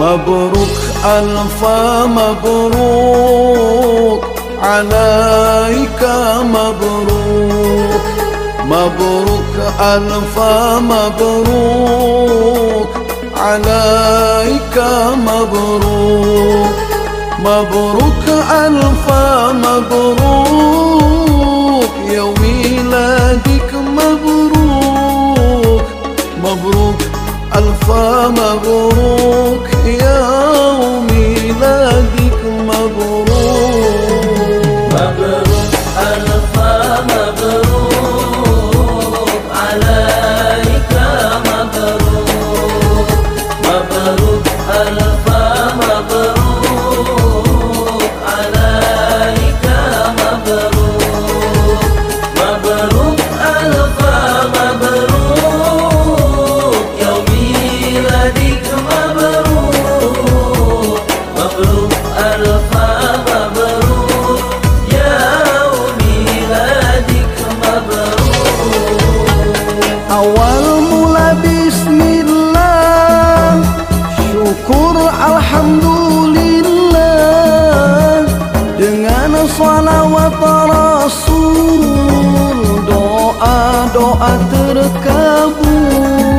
مبروك ألف مبروك عليك مبروك مبروك ألف مبروك عليك مبروك مبروك ألف مبروك يوم ميلادك مبروك مبروك ألف مبروك يوم ميلادك مبروك مبروك ألف مبروك عليك مبروك مبروك ألف مبروك عليك مبروك مبروك ألف مبروك يوم ميلادك مبروك مبروك ألف مبروك يوم ميلادك مبروك. Awal mula bismillah, syukur alhamdulillah, dengan salawat rasul, doa-doa terkabul.